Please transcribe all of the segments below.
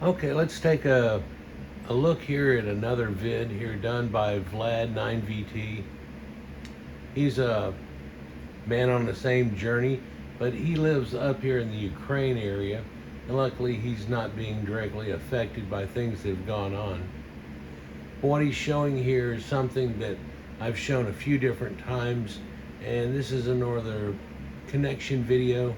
Okay, let's take a look here at another vid here done by Vlad 9VT. He's a man on the same journey, but he lives up here in the Ukraine area, and luckily he's not being directly affected by things that have gone on. But what he's showing here is something that I've shown a few different times, and this is another connection video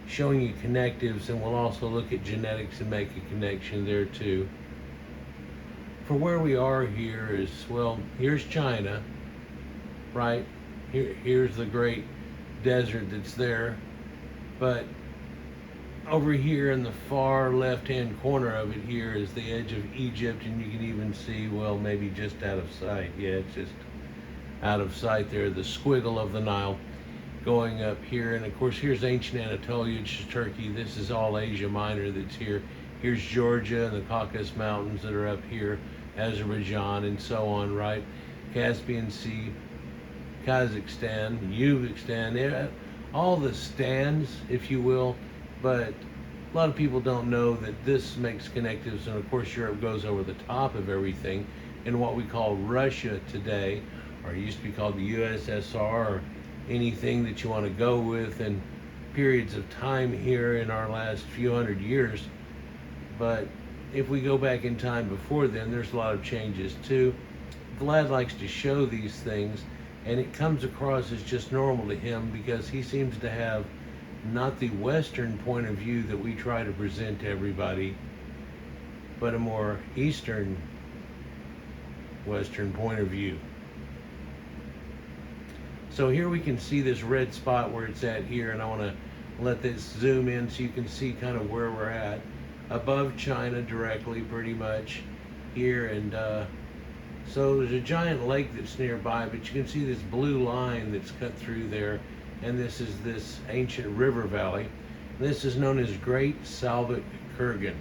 showing you connectives, and we'll also look at genetics and make a connection there too. For where we are here is, well, here's China, right? Here's the great desert that's there, but over here in the far left-hand corner of it here is the edge of Egypt, and you can even see, well, maybe just out of sight. Yeah, it's just out of sight there, the squiggle of the Nile going up here. And of course, here's ancient Anatolia, which is Turkey. This is all Asia Minor that's here. Here's Georgia and the Caucasus Mountains that are up here, Azerbaijan, and so on, right? Caspian Sea, Kazakhstan, Uzbekistan, all the stands, if you will. But a lot of people don't know that this makes connectives, and of course Europe goes over the top of everything in what we call Russia today, or it used to be called the USSR, or anything that you want to go with in periods of time here in our last few hundred years. But if we go back in time before then, there's a lot of changes too. Vlad likes to show these things, and it comes across as just normal to him because he seems to have not the Western point of view that we try to present to everybody, but a more Eastern Western point of view. So here we can see this red spot where it's at here, and I want to let this zoom in so you can see kind of where we're at. Above China directly, pretty much here, and so there's a giant lake that's nearby, but you can see this blue line that's cut through there, and this is this ancient river valley. This is known as Great Salbyc Kurgan.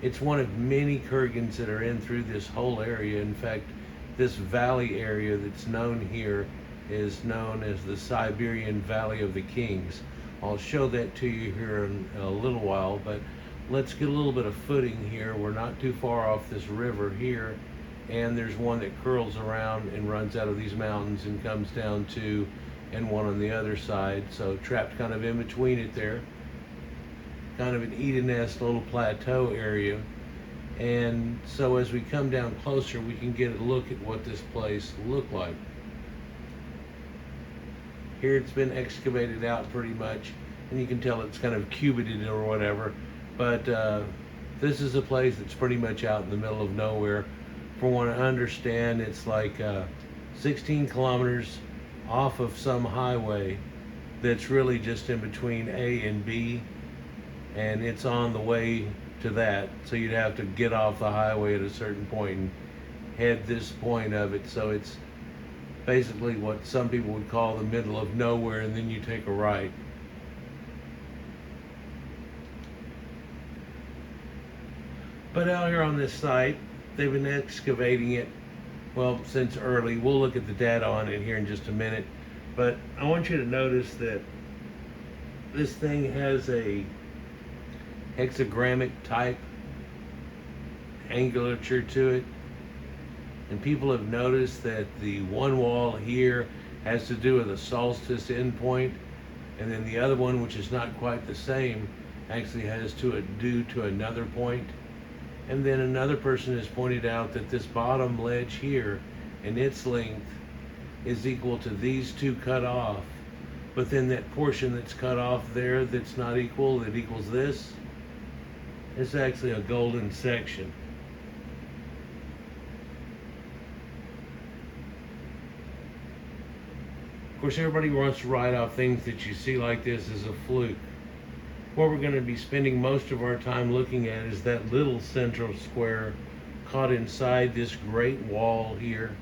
It's one of many kurgans that are in through this whole area. In fact, this valley area that's known here is known as the Siberian Valley of the Kings. I'll show that to you here in a little while, but let's get a little bit of footing here. We're not too far off this river here, and there's one that curls around and runs out of these mountains and comes down to, and one on the other side, so trapped kind of in between it there. Kind of an Eden-esque little plateau area. And so as we come down closer, we can get a look at what this place looked like. Here it's been excavated out pretty much, and you can tell it's kind of cubited or whatever, but this is a place that's pretty much out in the middle of nowhere. From what I understand, it's like 16 kilometers off of some highway that's really just in between A and B, and it's on the way to that, so you'd have to get off the highway at a certain point and head this point of it. So it's basically what some people would call the middle of nowhere, and then you take a right. But out here on this site, they've been excavating it, well, since early. We'll look at the data on it here in just a minute, but I want you to notice that this thing has a hexagrammic type angulature to it, and people have noticed that the one wall here has to do with a solstice endpoint, and then the other one, which is not quite the same, actually has to do to another point. And then another person has pointed out that this bottom ledge here and its length is equal to these two cut off, but then that portion that's cut off there that's not equal, that equals this, is actually a golden section. Of course, everybody wants to write off things that you see like this as a fluke. What we're going to be spending most of our time looking at is that little central square caught inside this great wall here.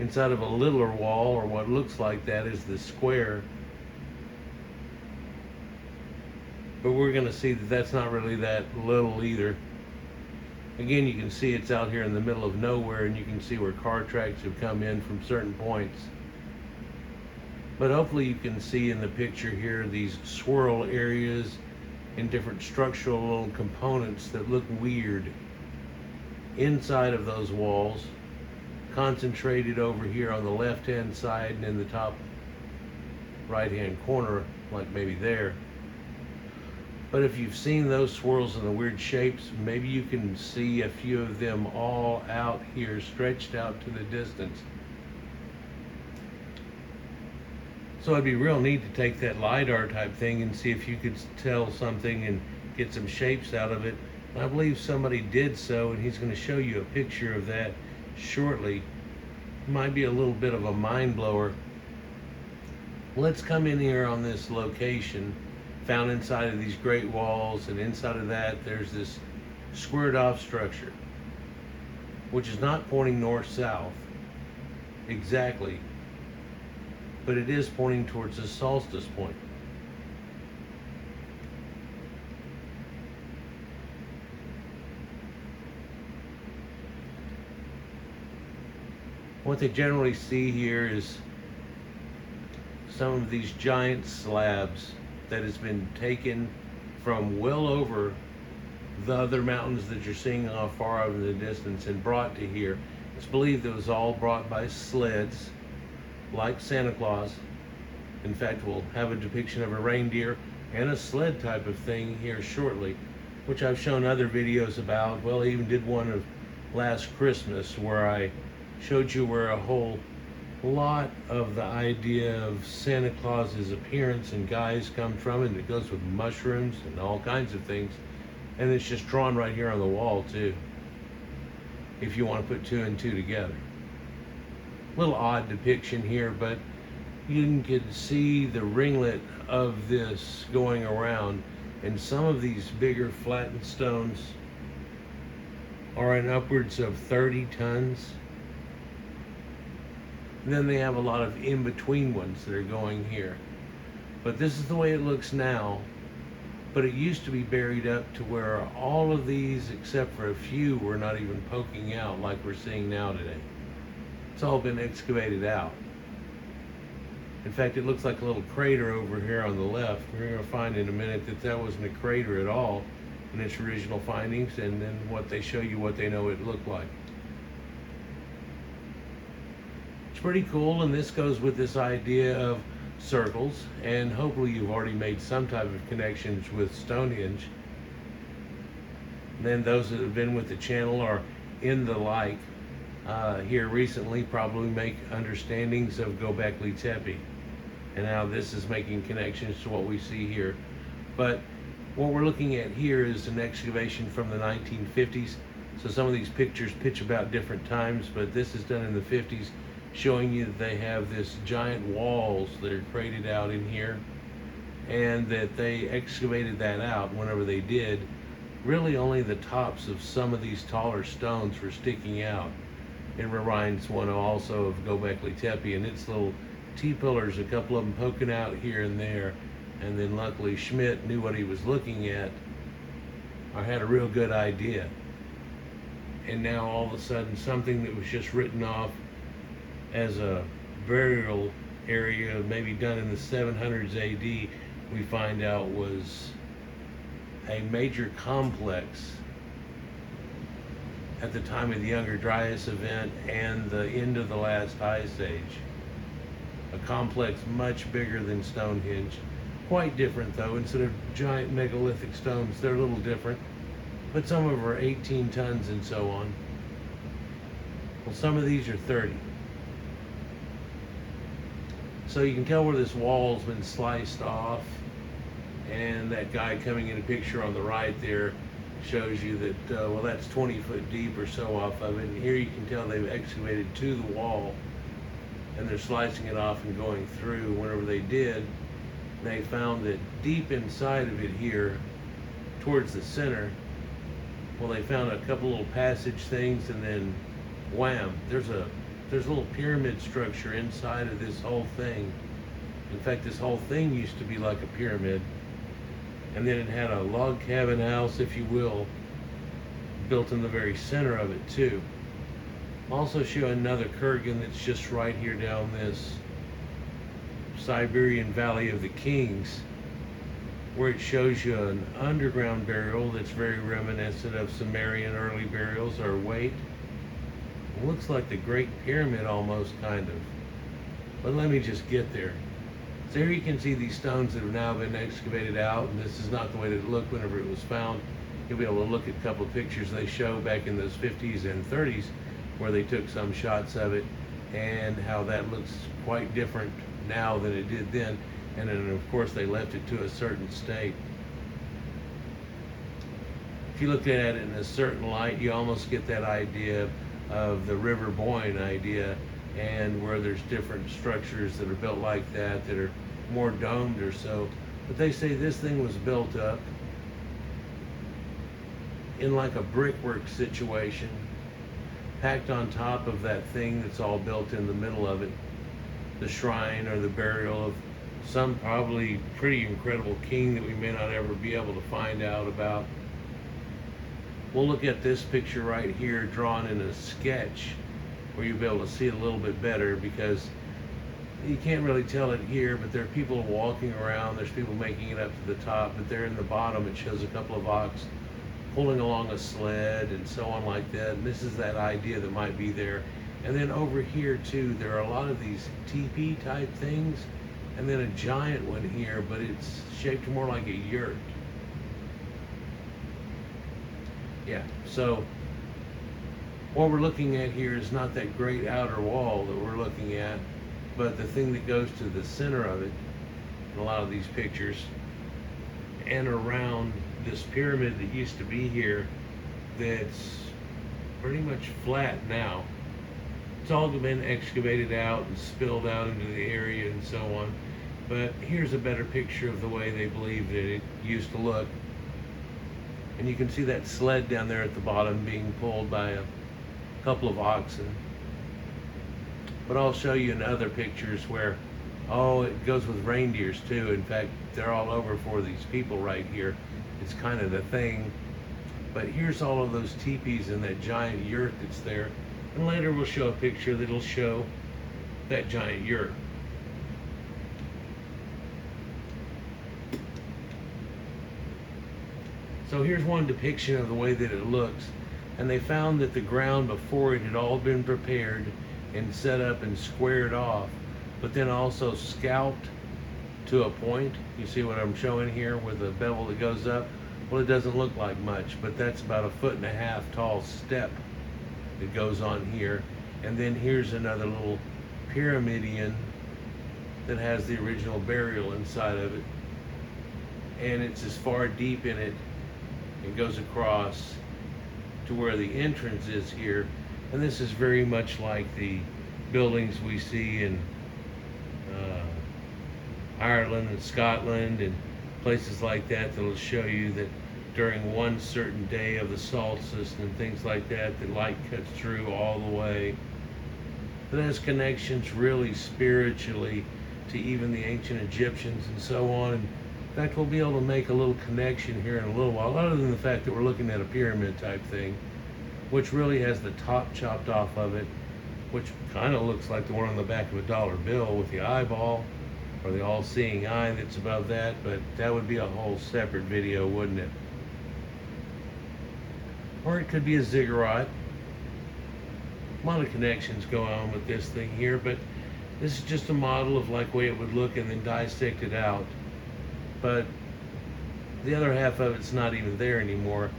Inside of a littler wall, or what looks like that, is the square. But we're going to see that that's not really that little either. Again, you can see it's out here in the middle of nowhere, and you can see where car tracks have come in from certain points. But hopefully you can see in the picture here these swirl areas and different structural little components that look weird inside of those walls, concentrated over here on the left hand side and in the top right hand corner, like maybe there. But if you've seen those swirls and the weird shapes, maybe you can see a few of them all out here, stretched out to the distance. So it'd be real neat to take that LiDAR type thing and see if you could tell something and get some shapes out of it. I believe somebody did so, and he's going to show you a picture of that shortly. Might be a little bit of a mind blower. Let's come in here on this location found inside of these great walls, and inside of that there's this squared off structure, which is not pointing north-south exactly, but it is pointing towards the solstice point. What they generally see here is some of these giant slabs that has been taken from well over the other mountains that you're seeing off far out in the distance and brought to here. It's believed it was all brought by sleds, like Santa Claus. In fact, we'll have a depiction of a reindeer and a sled type of thing here shortly, which I've shown other videos about. Well, I even did one of last Christmas where I showed you where a whole lot of the idea of Santa Claus's appearance and guise come from, and it goes with mushrooms and all kinds of things, and it's just drawn right here on the wall too, if you want to put two and two together. Little odd depiction here, but you can see the ringlet of this going around, and some of these bigger flattened stones are in upwards of 30 tons. Then they have a lot of in-between ones that are going here. But this is the way it looks now. But it used to be buried up to where all of these, except for a few, were not even poking out like we're seeing now today. It's all been excavated out. In fact, it looks like a little crater over here on the left. We're going to find in a minute that that wasn't a crater at all in its original findings, and then what they show you what they know it looked like. Pretty cool, and this goes with this idea of circles, and hopefully you've already made some type of connections with Stonehenge. And then those that have been with the channel or in the like here recently probably make understandings of Gobekli Tepe and how this is making connections to what we see here. But what we're looking at here is an excavation from the 1950s, so some of these pictures pitch about different times, but this is done in the 50s, showing you that they have this giant walls that are created out in here, and that they excavated that out whenever they did. Really only the tops of some of these taller stones were sticking out. It reminds one also of Gobekli Tepe and its little T-pillars, a couple of them poking out here and there, and then luckily Schmidt knew what he was looking at, or had a real good idea. And now all of a sudden something that was just written off as a burial area, maybe done in the 700s AD, we find out was a major complex at the time of the Younger Dryas event and the end of the last ice age. A complex much bigger than Stonehenge. Quite different though. Instead of giant megalithic stones, they're a little different, but some of them are 18 tons and so on. Well, some of these are 30. So you can tell where this wall's been sliced off, and that guy coming in a picture on the right there shows you that, well, that's 20 foot deep or so off of it, and here you can tell they've excavated to the wall, and they're slicing it off and going through. Whenever they did, they found that deep inside of it here, towards the center, well, they found a couple little passage things, and then wham, there's a little pyramid structure inside of this whole thing. In fact, this whole thing used to be like a pyramid, and then it had a log cabin house, if you will, built in the very center of it too. I'll also show another kurgan that's just right here down this Siberian Valley of the Kings, where it shows you an underground burial that's very reminiscent of Sumerian early burials or weight. It looks like the Great Pyramid almost, kind of. But let me just get there. So here you can see these stones that have now been excavated out, and this is not the way that it looked whenever it was found. You'll be able to look at a couple of pictures they show back in those 50s and 30s where they took some shots of it, and how that looks quite different now than it did then. And then of course they left it to a certain state. If you look at it in a certain light, you almost get that idea of the River Boine idea, and where there's different structures that are built like that are more domed or so. But they say this thing was built up in like a brickwork situation, packed on top of that thing that's all built in the middle of it, the shrine or the burial of some probably pretty incredible king that we may not ever be able to find out about. We'll look at this picture right here drawn in a sketch where you'll be able to see it a little bit better, because you can't really tell it here, but there are people walking around, there's people making it up to the top, but there in the bottom it shows a couple of ox pulling along a sled and so on like that, and this is that idea that might be there. And then over here too, there are a lot of these teepee type things, and then a giant one here, but it's shaped more like a yurt. Yeah, so what we're looking at here is not that great outer wall that we're looking at, but the thing that goes to the center of it in a lot of these pictures, and around this pyramid that used to be here that's pretty much flat now. It's all been excavated out and spilled out into the area and so on. But here's a better picture of the way they believe that it used to look. And you can see that sled down there at the bottom being pulled by a couple of oxen. But I'll show you in other pictures where, oh, it goes with reindeers too. In fact, they're all over for these people right here. It's kind of the thing. But here's all of those teepees and that giant yurt that's there. And later we'll show a picture that'll show that giant yurt. So here's one depiction of the way that it looks. And they found that the ground before it had all been prepared and set up and squared off, but then also scalped to a point. You see what I'm showing here with the bevel that goes up? Well, it doesn't look like much, but that's about 1.5 feet tall step that goes on here. And then here's another little pyramidion that has the original burial inside of it. And it's as far deep in it, it goes across to where the entrance is here. And this is very much like the buildings we see in Ireland and Scotland and places like that that'll show you that during one certain day of the solstice and things like that, the light cuts through all the way. It has connections really spiritually to even the ancient Egyptians and so on. And in fact, we'll be able to make a little connection here in a little while, other than the fact that we're looking at a pyramid type thing, which really has the top chopped off of it, which kind of looks like the one on the back of a dollar bill with the eyeball, or the all-seeing eye that's above that, but that would be a whole separate video, wouldn't it? Or it could be a ziggurat. A lot of connections go on with this thing here, but this is just a model of like way it would look and then dissect it out. But the other half of it's not even there anymore.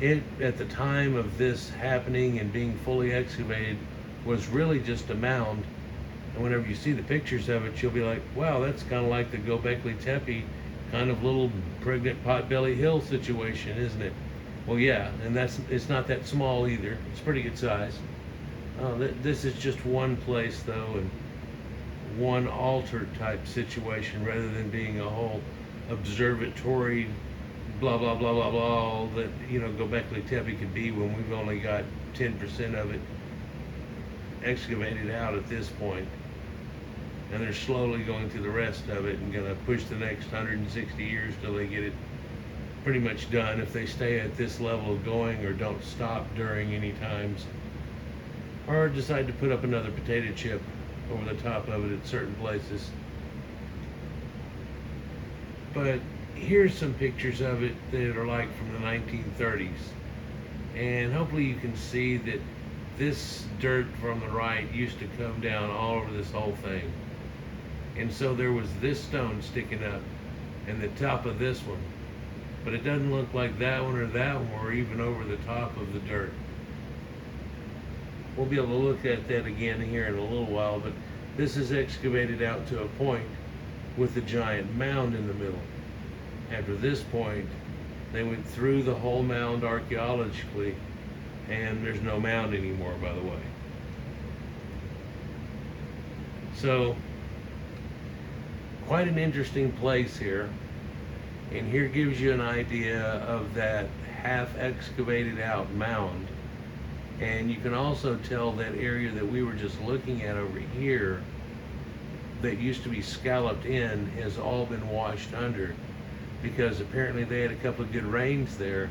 It, at the time of this happening and being fully excavated, was really just a mound. And whenever you see the pictures of it, you'll be like, wow, that's kind of like the Gobekli Tepe kind of little pregnant potbelly hill situation, isn't it? Well, yeah, and it's not that small either. It's pretty good size. This is just one place though, and one altar type situation rather than being a whole observatory blah blah blah blah blah that, you know, Gobekli Tepe could be when we've only got 10% of it excavated out at this point. And they're slowly going through the rest of it and gonna push the next 160 years till they get it pretty much done, if they stay at this level of going or don't stop during any times, or decide to put up another potato chip over the top of it at certain places. But here's some pictures of it that are like from the 1930s. And hopefully you can see that this dirt from the right used to come down all over this whole thing. And so there was this stone sticking up and the top of this one. But it doesn't look like that one or that one were even over the top of the dirt. We'll be able to look at that again here in a little while, but this is excavated out to a point with a giant mound in the middle. After this point, they went through the whole mound archaeologically, and there's no mound anymore, by the way. So, quite an interesting place here. And here gives you an idea of that half excavated out mound. And you can also tell that area that we were just looking at over here that used to be scalloped in has all been washed under, because apparently they had a couple of good rains there,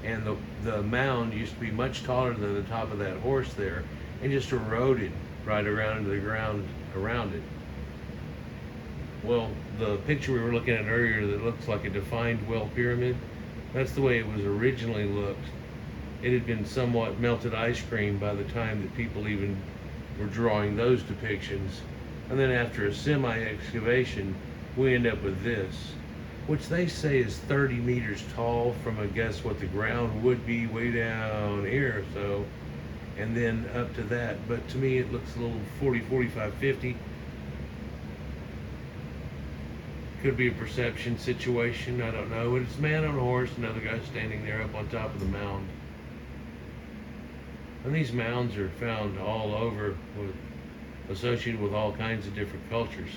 and the mound used to be much taller than the top of that horse there, and just eroded right around into the ground around it. Well, the picture we were looking at earlier that looks like a defined well pyramid, that's the way it was originally looked. It had been somewhat melted ice cream by the time that people even were drawing those depictions. And then after a semi-excavation, we end up with this, which they say is 30 meters tall from, I guess, what the ground would be way down here, so, and then up to that. But to me, it looks a little 40, 45, 50. Could be a perception situation, I don't know. But it's a man on a horse, another guy standing there up on top of the mound. And these mounds are found all over, associated with all kinds of different cultures.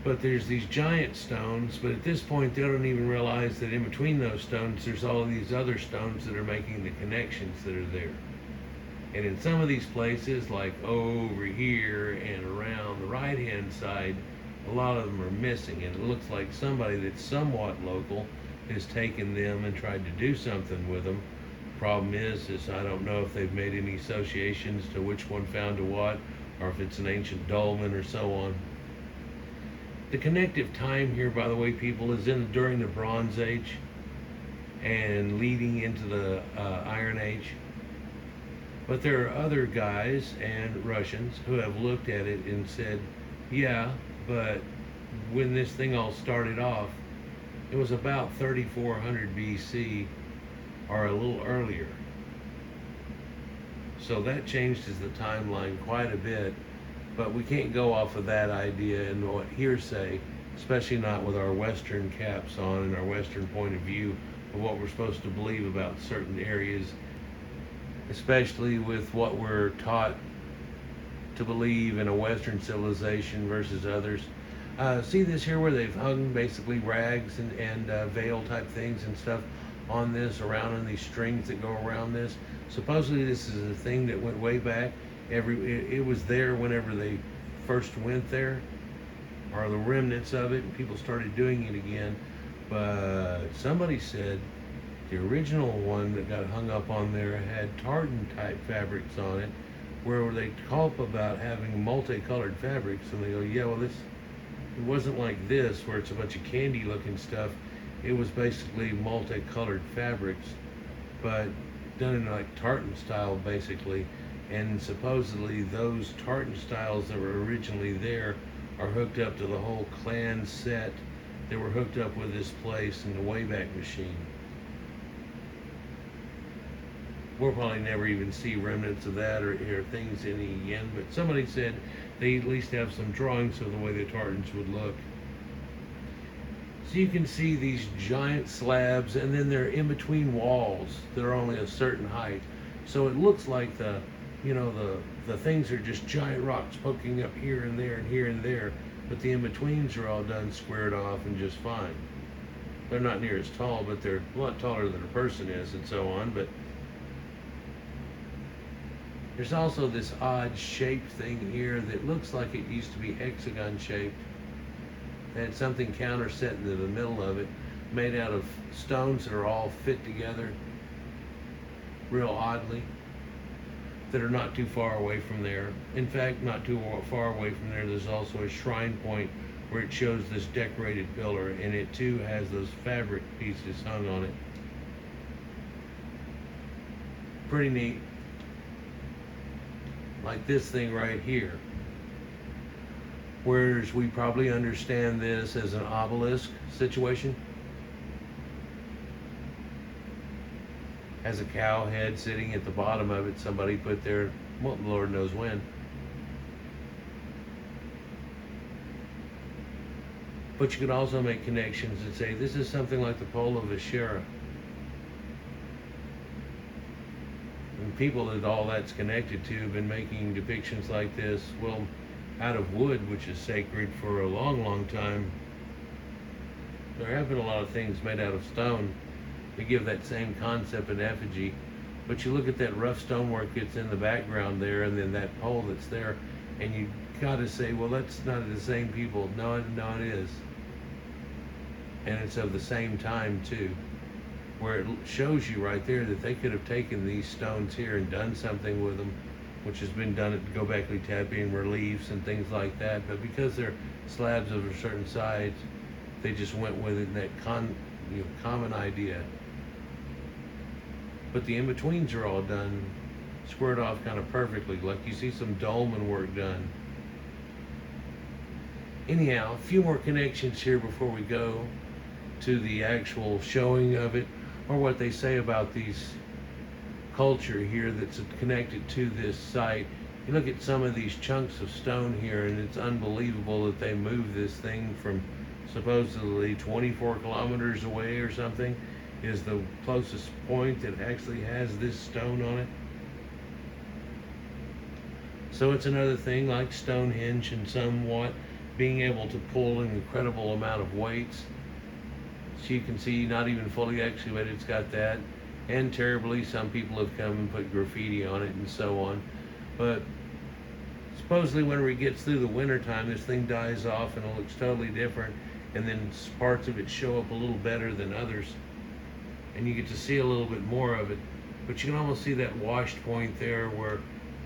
But there's these giant stones, but at this point they don't even realize that in between those stones there's all of these other stones that are making the connections that are there. And in some of these places, like over here and around the right hand side, a lot of them are missing, and it looks like somebody that's somewhat local has taken them and tried to do something with them. Problem is I don't know if they've made any associations to which one found to what, or if it's an ancient dolmen or so on. The connective time here, by the way, people, is during the Bronze Age and leading into the Iron Age. But there are other guys and Russians who have looked at it and said, yeah, but when this thing all started off, it was about 3400 BC or a little earlier. So that changes the timeline quite a bit, but we can't go off of that idea and what hearsay, especially not with our Western caps on and our Western point of view of what we're supposed to believe about certain areas, especially with what we're taught to believe in a Western civilization versus others. See this here where they've hung basically rags and veil type things and stuff on this, around in these strings that go around this. Supposedly this is a thing that went way back. It was there whenever they first went there, or the remnants of it, and people started doing it again. But somebody said the original one that got hung up on there had tartan type fabrics on it, where they talk about having multicolored fabrics, and they go, yeah, well, it wasn't like this where it's a bunch of candy looking stuff. It was basically multicolored fabrics, but done in like tartan style basically. And supposedly those tartan styles that were originally there are hooked up to the whole clan set that were hooked up with this place in the Wayback Machine. We'll probably never even see remnants of that or things any again, but somebody said they at least have some drawings of the way the tartans would look. So you can see these giant slabs, and then they're in between walls that are only a certain height. So it looks like the things are just giant rocks poking up here and there and here and there, but the in-betweens are all done squared off and just fine. They're not near as tall, but they're a lot taller than a person is and so on. But there's also this odd shaped thing here that looks like it used to be hexagon shaped. It had something counterset into the middle of it, made out of stones that are all fit together real oddly. that are not too far away from there. In fact, not too far away from there, there's also a shrine point where it shows this decorated pillar, and it too has those fabric pieces hung on it. Pretty neat. Like this thing right here. Whereas we probably understand this as an obelisk situation. Has a cow head sitting at the bottom of it. Somebody put there, well, Lord knows when. But you could also make connections and say this is something like the pole of Ashera. And people that all that's connected to have been making depictions like this, well, out of wood, which is sacred for a long, long time. There have been a lot of things made out of stone to give that same concept and effigy. But you look at that rough stonework that's in the background there, and then that pole that's there, and you gotta say, well, that's not the same people. No, it is. And it's of the same time too, where it shows you right there that they could have taken these stones here and done something with them, which has been done at Gobekli Tepe in reliefs and things like that. But because they're slabs of a certain size, they just went with it in that common idea. But the in-betweens are all done, squared off kind of perfectly, like you see some dolmen work done. Anyhow, a few more connections here before we go to the actual showing of it, or what they say about these culture here that's connected to this site. You look at some of these chunks of stone here, and it's unbelievable that they moved this thing from supposedly 24 kilometers away or something is the closest point that actually has this stone on it. So it's another thing like Stonehenge, and somewhat being able to pull an incredible amount of weights. So you can see, not even fully excavated, it's got that. And terribly, some people have come and put graffiti on it and so on. But supposedly whenever it gets through the winter time, this thing dies off and it looks totally different, and then parts of it show up a little better than others, and you get to see a little bit more of it. But you can almost see that washed point there, where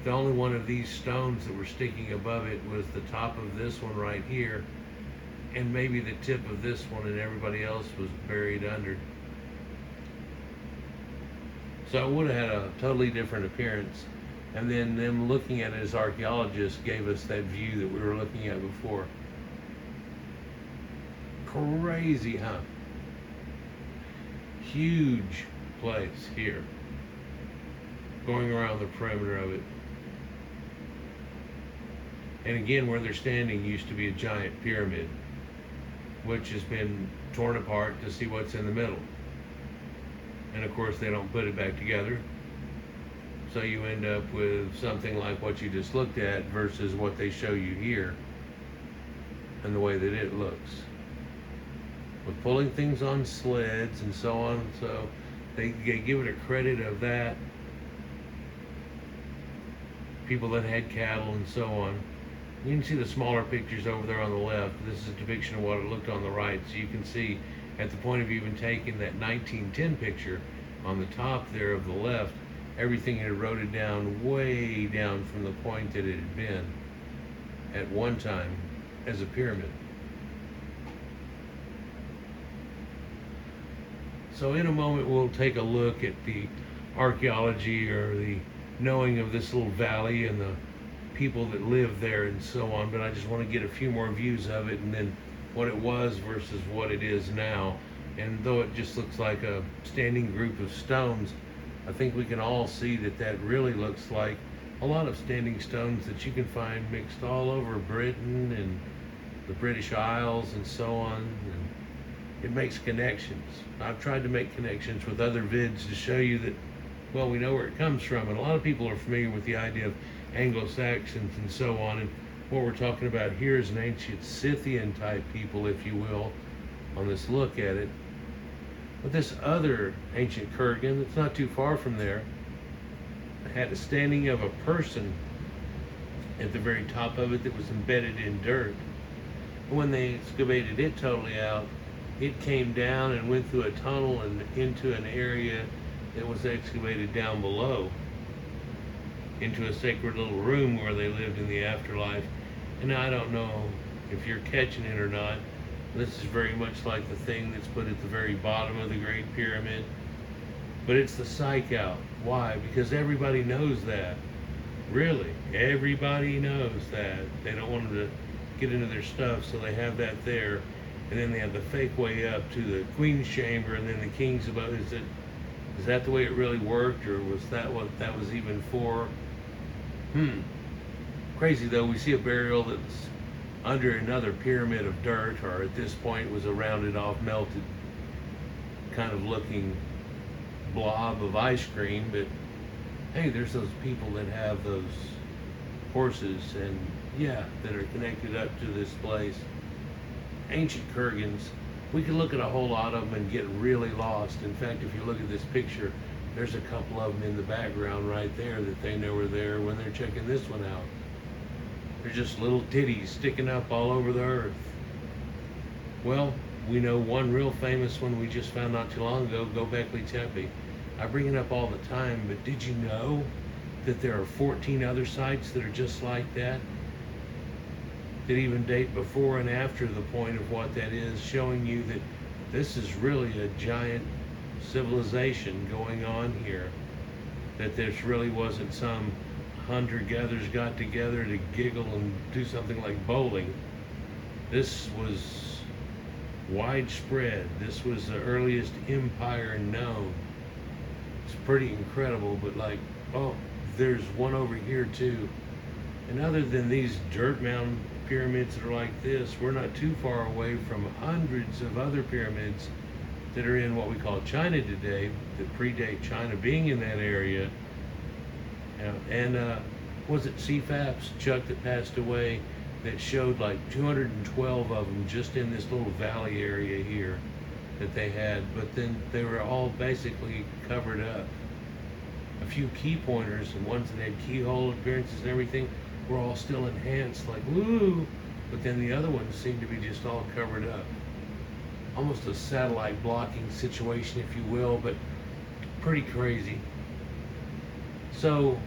the only one of these stones that were sticking above it was the top of this one right here, and maybe the tip of this one, and everybody else was buried under. So it would have had a totally different appearance. And then them looking at it as archaeologists gave us that view that we were looking at before. Crazy, huh? Huge place here, going around the perimeter of it. And again, where they're standing used to be a giant pyramid, which has been torn apart to see what's in the middle. And of course they don't put it back together, so you end up with something like what you just looked at versus what they show you here and the way that it looks, with pulling things on sleds and so on. So they give it a credit of that, people that had cattle and so on. You can see the smaller pictures over there on the left. This is a depiction of what it looked on the right, so you can see at the point of even taking that 1910 picture on the top there of the left, everything had eroded down way down from the point that it had been at one time as a pyramid. So in a moment we'll take a look at the archaeology or the knowing of this little valley and the people that live there and so on, but I just want to get a few more views of it, and then what it was versus what it is now. And though it just looks like a standing group of stones, I think we can all see that that really looks like a lot of standing stones that you can find mixed all over Britain and the British Isles and so on. And it makes connections. I've tried to make connections with other vids to show you that, well, we know where it comes from, and a lot of people are familiar with the idea of Anglo-Saxons and so on, and what we're talking about here is an ancient Scythian type people, if you will, on this look at it. But this other ancient kurgan that's not too far from there had a standing of a person at the very top of it that was embedded in dirt. When they excavated it totally out, it came down and went through a tunnel and into an area that was excavated down below. into a sacred little room where they lived in the afterlife. And I don't know if you're catching it or not. This is very much like the thing that's put at the very bottom of the Great Pyramid. But it's the psych out. Why? Because everybody knows that. Really, everybody knows that. They don't want them to get into their stuff, so they have that there. And then they have the fake way up to the Queen's chamber, and then the King's above. Is that the way it really worked, or was that what that was even for? Crazy though, we see a burial that's under another pyramid of dirt, or at this point was a rounded off, melted kind of looking blob of ice cream. But hey, there's those people that have those horses, and yeah, that are connected up to this place. Ancient Kurgans. We could look at a whole lot of them and get really lost. In fact, if you look at this picture, there's a couple of them in the background right there that they know are there when they're checking this one out. They're just little titties sticking up all over the earth. Well, we know one real famous one we just found not too long ago, Gobekli Tepe. I bring it up all the time, but did you know that there are 14 other sites that are just like that? That even date before and after the point of what that is, showing you that this is really a giant civilization going on here. That this really wasn't some hunter-gatherers got together to giggle and do something like bowling. This was widespread. This was the earliest empire known. It's pretty incredible, but like, oh, there's one over here too. And other than these dirt mound pyramids that are like this, we're not too far away from hundreds of other pyramids that are in what we call China today, that predate China being in that area. And was it CFAP's Chuck that passed away that showed like 212 of them just in this little valley area here that they had, but then they were all basically covered up. A few key pointers and ones that had keyhole appearances and everything were all still enhanced, like woo, but then the other ones seemed to be just all covered up. Almost a satellite blocking situation, if you will, but pretty crazy. So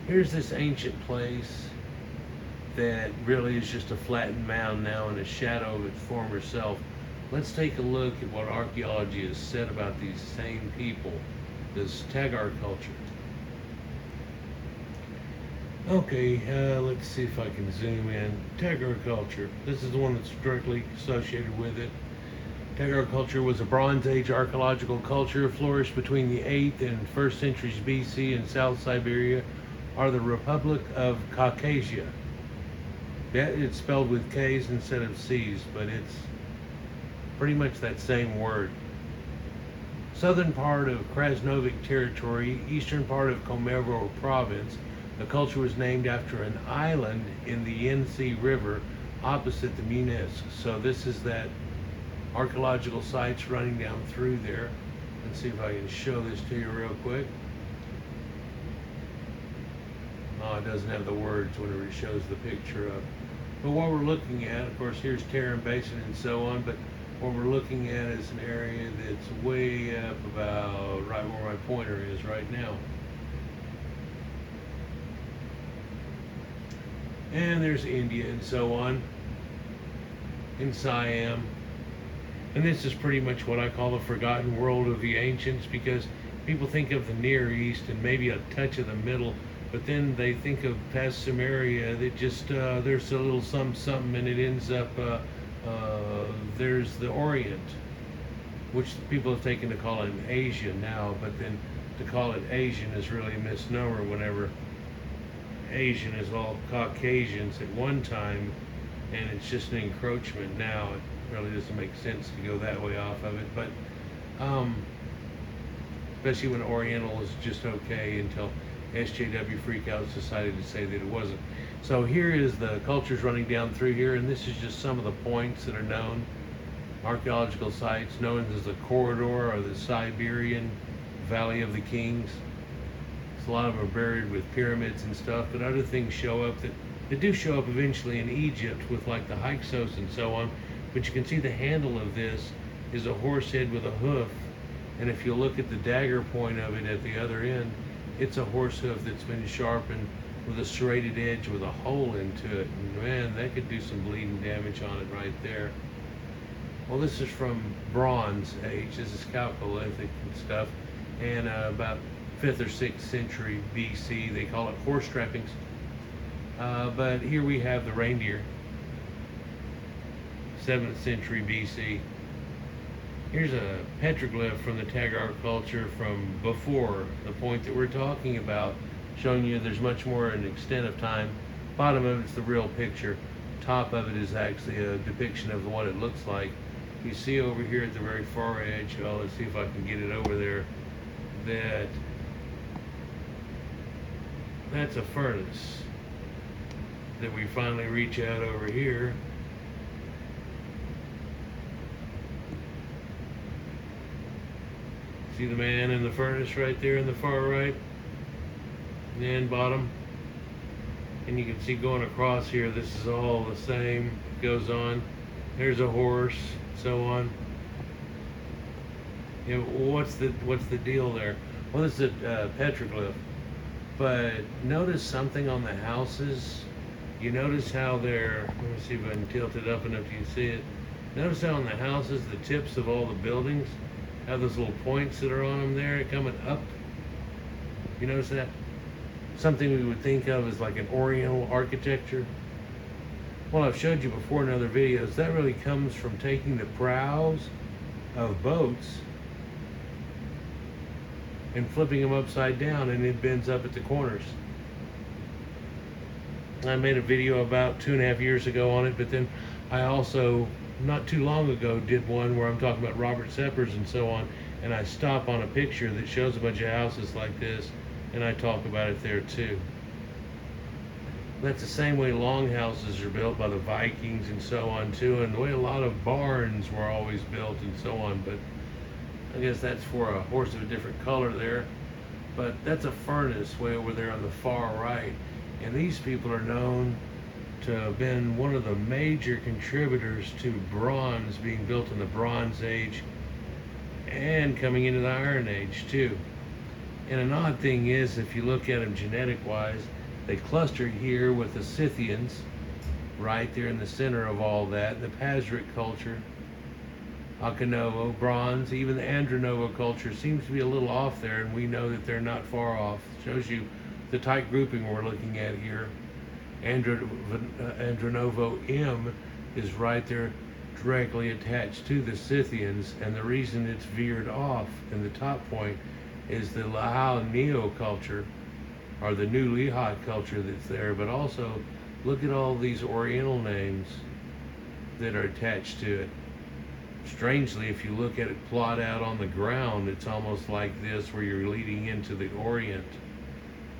here's this ancient place that really is just a flattened mound now in a shadow of its former self. Let's take a look at what archaeology has said about these same people, this Tagar culture. Okay, let's see if I can zoom in. Tagar culture. This is the one that's directly associated with it. Tagar culture was a Bronze Age archaeological culture, flourished between the 8th and 1st centuries BC in South Siberia, or the Republic of Caucasia. It's spelled with K's instead of C's, but it's pretty much that same word. Southern part of Krasnovic territory, eastern part of Komerovo province. The culture was named after an island in the Yenisei River opposite the Munisk. So this is that archaeological sites running down through there. Let's see if I can show this to you real quick. Oh, it doesn't have the words whenever it shows the picture up. But what we're looking at, of course, here's Tartan Basin and so on, but what we're looking at is an area that's way up about right where my pointer is right now. And there's India and so on, in Siam. And this is pretty much what I call the forgotten world of the ancients, because people think of the Near East and maybe a touch of the Middle, but then they think of past Samaria that just, there's a little something, and it ends up, there's the Orient, which people have taken to call it Asia now, but then to call it Asian is really a misnomer whenever Asian is all Caucasians at one time, and it's just an encroachment now. It really doesn't make sense to go that way off of it, but especially when Oriental is just okay until SJW Freakouts decided to say that it wasn't. So here is the cultures running down through here, and this is just some of the points that are known. Archaeological sites known as the corridor or the Siberian Valley of the Kings. A lot of them are buried with pyramids and stuff, but other things show up that do show up eventually in Egypt with like the Hyksos and so on. But you can see the handle of this is a horse head with a hoof, and if you look at the dagger point of it at the other end, It's a horse hoof that's been sharpened with a serrated edge with a hole into it. And man, that could do some bleeding damage on it right there. Well, this is from Bronze Age. This is Chalcolithic and stuff. And about 5th or 6th century BC. They call it horse trappings. But here we have the reindeer. 7th century BC. Here's a petroglyph from the Tagar culture from before the point that we're talking about, showing you there's much more an extent of time. Bottom of it's the real picture. Top of it is actually a depiction of what it looks like. You see over here at the very far edge, well, let's see if I can get it over there, that's a furnace that we finally reach out over here. See the man in the furnace right there in the far right and bottom, and you can see going across here, this is all the same. It goes on, there's a horse, so on. You know, what's the deal there? Well, this is a petroglyph, but notice something on the houses. You notice how they're, let me see if I can tilt it up enough you can see it. Notice how on the houses, the tips of all the buildings have those little points that are on them there coming up. You notice that? Something we would think of as like an Oriental architecture. Well, I've showed you before in other videos, that really comes from taking the prows of boats and flipping them upside down, and it bends up at the corners. I made a video about 2.5 years ago on it, but then I also, not too long ago, did one where I'm talking about Robert Seppers and so on, and I stop on a picture that shows a bunch of houses like this, and I talk about it there too. That's the same way longhouses are built by the Vikings and so on too, and the way a lot of barns were always built and so on, but I guess that's for a horse of a different color there. But that's a furnace way over there on the far right, and these people are known to have been one of the major contributors to bronze being built in the Bronze Age and coming into the Iron Age too. And an odd thing is, if you look at them genetic wise, they cluster here with the Scythians right there in the center of all that, the Pazric culture, Akanovo, bronze, even the Andronovo culture seems to be a little off there, and we know that they're not far off. Shows you the tight grouping we're looking at here. Andronovo M is right there directly attached to the Scythians, and the reason it's veered off in the top point is the Lahal Neo culture, or the new Lehigh culture that's there, but also look at all these Oriental names that are attached to it. Strangely, if you look at it plot out on the ground, it's almost like this, where you're leading into the Orient,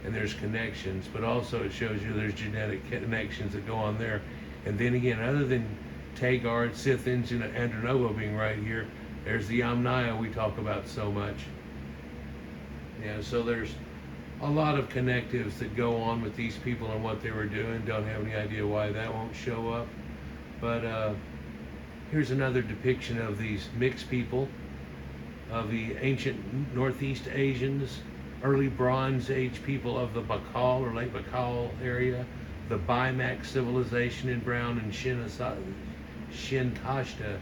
and there's connections, but also it shows you there's genetic connections that go on there. And then again, other than Tagar, Scythians, and Andronovo being right here, there's the Yamnaya we talk about so much. Yeah, so there's a lot of connectives that go on with these people and what they were doing. Don't have any idea why that won't show up. But here's another depiction of these mixed people, of the ancient Northeast Asians, early Bronze Age people of the Baikal or Lake Baikal area, the Bimak civilization in brown, and Shintashta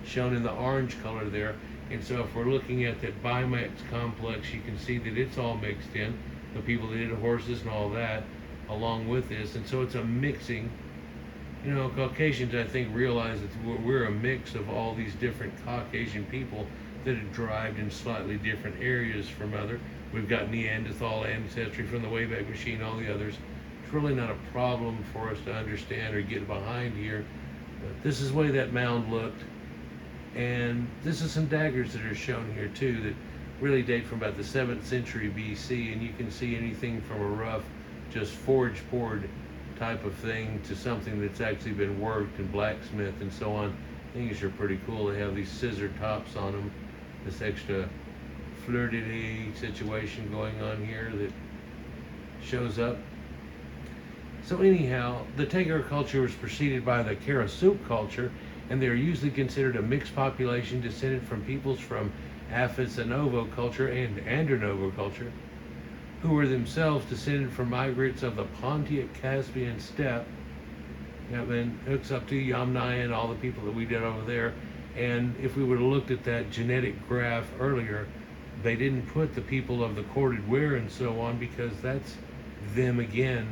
shown in the orange color there. And so if we're looking at that Bimak complex, you can see that it's all mixed in, the people that did horses and all that, along with this. And so it's a mixing. You know, Caucasians, I think, realize that we're a mix of all these different Caucasian people that have derived in slightly different areas from other. We've got Neanderthal ancestry from the Wayback Machine, all the others. It's really not a problem for us to understand or get behind here. But this is the way that mound looked. And this is some daggers that are shown here too that really date from about the 7th century BC, and you can see anything from a rough, just forge poured type of thing to something that's actually been worked in blacksmith and so on. Things are pretty cool. They have these scissor tops on them, this extra fleur-de-lis situation going on here that shows up. So anyhow, the Tagar culture was preceded by the Karasuk culture, and they are usually considered a mixed population descended from peoples from Aphisanovo culture and Andronovo culture. who were themselves descended from migrants of the Pontic-Caspian steppe. That then hooks up to Yamnaya and all the people that we did over there. And if we would have looked at that genetic graph earlier, they didn't put the people of the corded ware and so on, because that's them again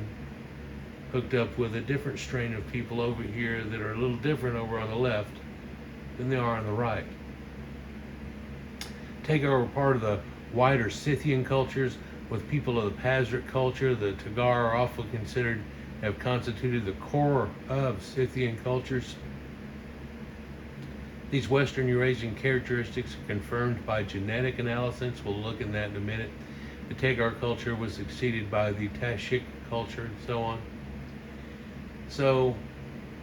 hooked up with a different strain of people over here that are a little different over on the left than they are on the right. Tagar were part of the wider Scythian cultures, with people of the Pazric culture. The Tagar are often considered to have constituted the core of Scythian cultures. These Western Eurasian characteristics are confirmed by genetic analysis. We'll look at that in a minute. The Tagar culture was succeeded by the Tashik culture and so on. So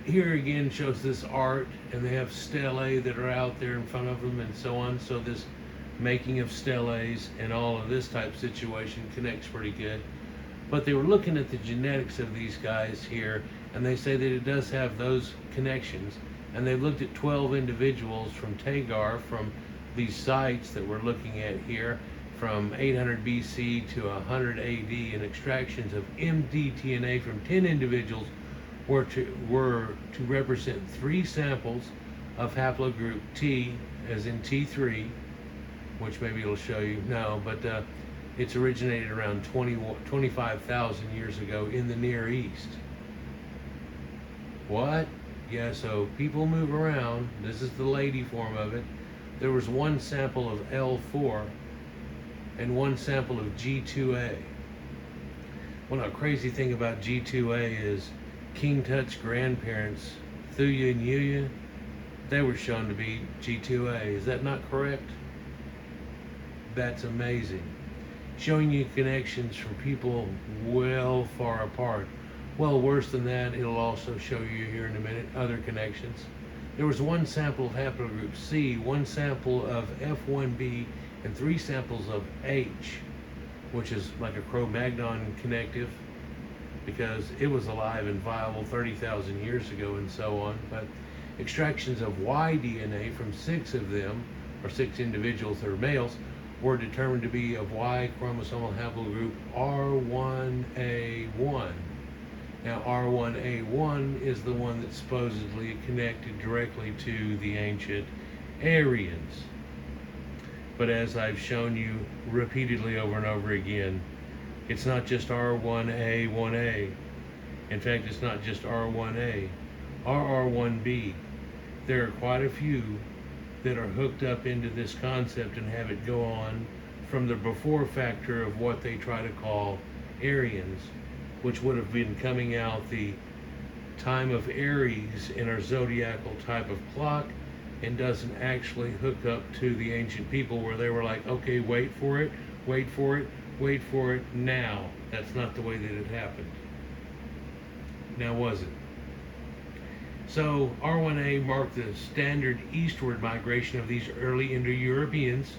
here again shows this art, and they have stelae that are out there in front of them and so on. So this making of steles and all of this type situation connects pretty good. But they were looking at the genetics of these guys here, and they say that it does have those connections. And they looked at 12 individuals from Tagar from these sites that we're looking at here from 800 BC to 100 AD, and extractions of mDNA from 10 individuals were to represent 3 samples of haplogroup T, as in T3, which maybe it'll show you now, but it's originated around 25,000 years ago in the Near East. What? Yeah, so people move around. This is the lady form of it. There was 1 sample of L4 and 1 sample of G2A. Well, now, crazy thing about G2A is King Tut's grandparents, Thuya and Yuya, they were shown to be G2A. Is that not correct? That's amazing. Showing you connections from people well far apart. Well, worse than that, it'll also show you here in a minute other connections. There was 1 sample of haplogroup C, 1 sample of F1b, and 3 samples of H, which is like a Cro-Magnon connective, because it was alive and viable 30,000 years ago and so on. But extractions of Y DNA from 6 of them, or 6 individuals that are males, were determined to be of Y chromosomal haplogroup R1A1. Now, R1A1 is the one that's supposedly connected directly to the ancient Aryans. But as I've shown you repeatedly over and over again, it's not just R1A1A. In fact, it's not just R1A, RR1B. There are quite a few that are hooked up into this concept and have it go on from the before factor of what they try to call Aryans, which would have been coming out the time of Aries in our zodiacal type of clock, and doesn't actually hook up to the ancient people where they were like, okay, wait for it, wait for it, wait for it now. That's not the way that it happened. Now, was it? So R1A marked the standard eastward migration of these early Indo-Europeans.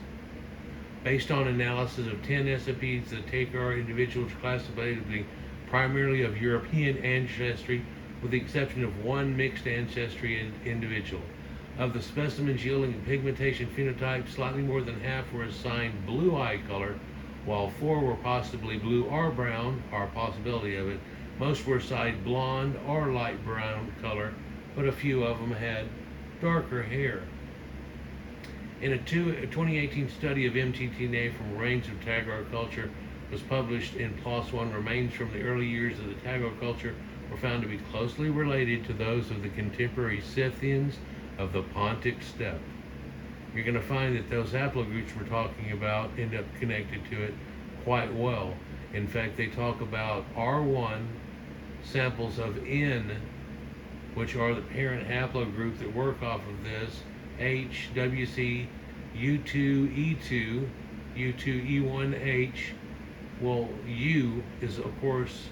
Based on analysis of 10 SNPs, the Tagar individuals classified to be primarily of European ancestry, with the exception of 1 mixed ancestry individual. Of the specimens yielding pigmentation phenotype, slightly more than half were assigned blue eye color, while 4 were possibly blue or brown, or a possibility of it. Most were assigned blonde or light brown color, but a few of them had darker hair. In a 2018 study of mTTNA from remains of Tagar culture was published in PLOS ONE, remains from the early years of the Tagar culture were found to be closely related to those of the contemporary Scythians of the Pontic steppe. You're going to find that those haplogroups we're talking about end up connected to it quite well. In fact, they talk about R1 samples of N, which are the parent haplogroup that work off of this, H, WC, U2E2, U2E1H. Well, U is, of course,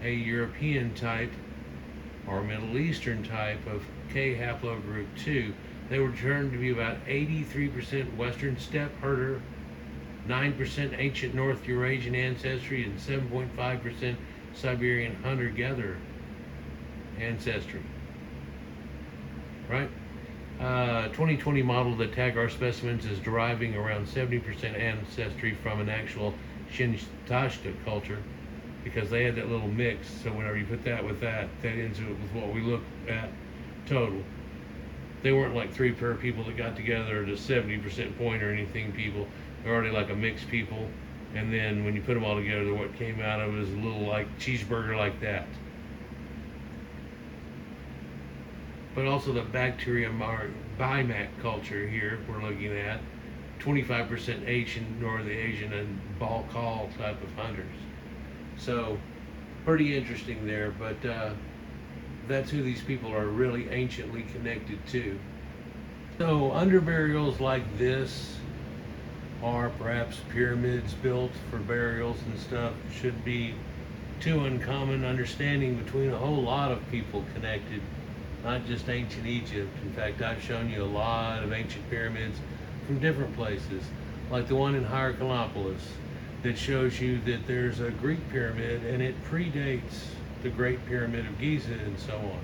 a European type or Middle Eastern type of K haplogroup 2. They were determined to be about 83% Western steppe herder, 9% ancient North Eurasian ancestry, and 7.5% Siberian hunter-gatherer ancestry. Right? 2020 modeled the Tagar specimens as deriving around 70% ancestry from an actual Shintasht culture, because they had that little mix. So whenever you put that with that ends up with what we look at total. They weren't like three pair people that got together at a 70% point or anything people. They're already like a mixed people. And then when you put them all together, what came out of it is a little like cheeseburger like that. But also the bacteria Bimac culture here we're looking at. 25% Asian, North Asian, and Balkal type of hunters. So pretty interesting there, but that's who these people are really anciently connected to. So under burials like this, or perhaps pyramids built for burials and stuff, should be too uncommon understanding between a whole lot of people connected, not just ancient Egypt. In fact, I've shown you a lot of ancient pyramids from different places, like the one in Hierakonpolis that shows you that there's a Greek pyramid and it predates the Great Pyramid of Giza and so on.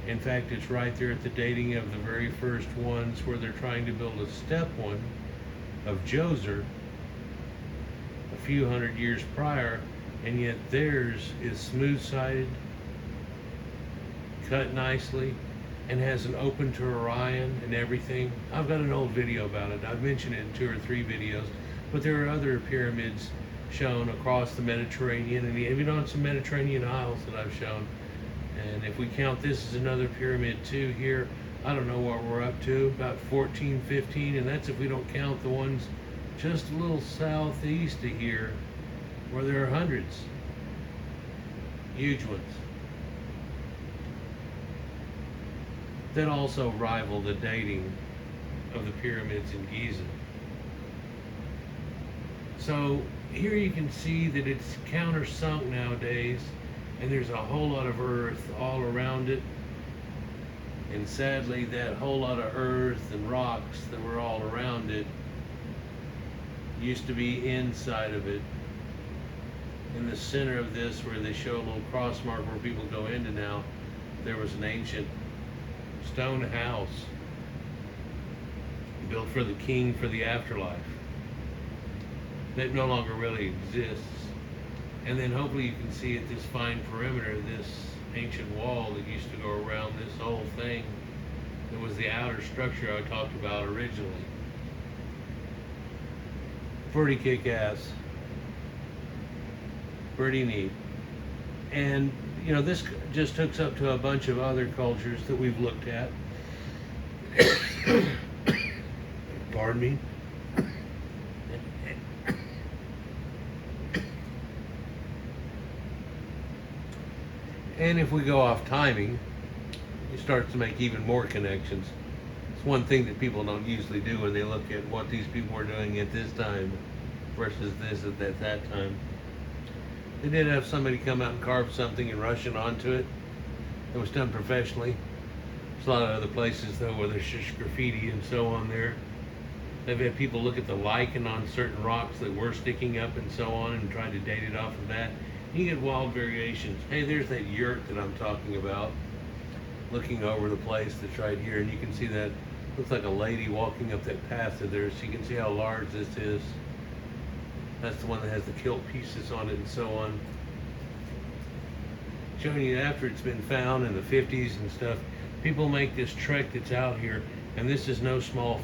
In fact, it's right there at the dating of the very first ones where they're trying to build a step one of Djoser a few hundred years prior, and yet theirs is smooth-sided, cut nicely, and has an open to Orion and everything. I've got an old video about it. I've mentioned it in 2 or 3 videos, but there are other pyramids shown across the Mediterranean and even on some Mediterranean isles that I've shown. And if we count this as another pyramid too here, I don't know what we're up to, about 14, 15, and that's if we don't count the ones just a little southeast of here where there are hundreds. Huge ones. That also rival the dating of the pyramids in Giza. So here you can see that it's countersunk nowadays, and there's a whole lot of earth all around it. And sadly, that whole lot of earth and rocks that were all around it used to be inside of it. In the center of this, where they show a little cross mark where people go into now, there was an ancient stone house built for the king for the afterlife that no longer really exists. And then hopefully you can see at this fine perimeter, this ancient wall that used to go around this whole thing that was the outer structure I talked about originally. Pretty kick-ass. Pretty neat. And you know, this just hooks up to a bunch of other cultures that we've looked at. Pardon me. And if we go off timing, it starts to make even more connections. It's one thing that people don't usually do when they look at what these people were doing at this time versus this at that time. They did have somebody come out and carve something and rush it onto it. It was done professionally. There's a lot of other places though where there's just graffiti and so on there. They've had people look at the lichen on certain rocks that were sticking up and so on and try to date it off of that. You get wild variations. Hey, there's that yurt that I'm talking about. Looking over the place that's right here, and you can see that looks like a lady walking up that path to there, so you can see how large this is. That's the one that has the kilt pieces on it and so on. Showing you after it's been found in the 50s and stuff, people make this trek that's out here, and this is no small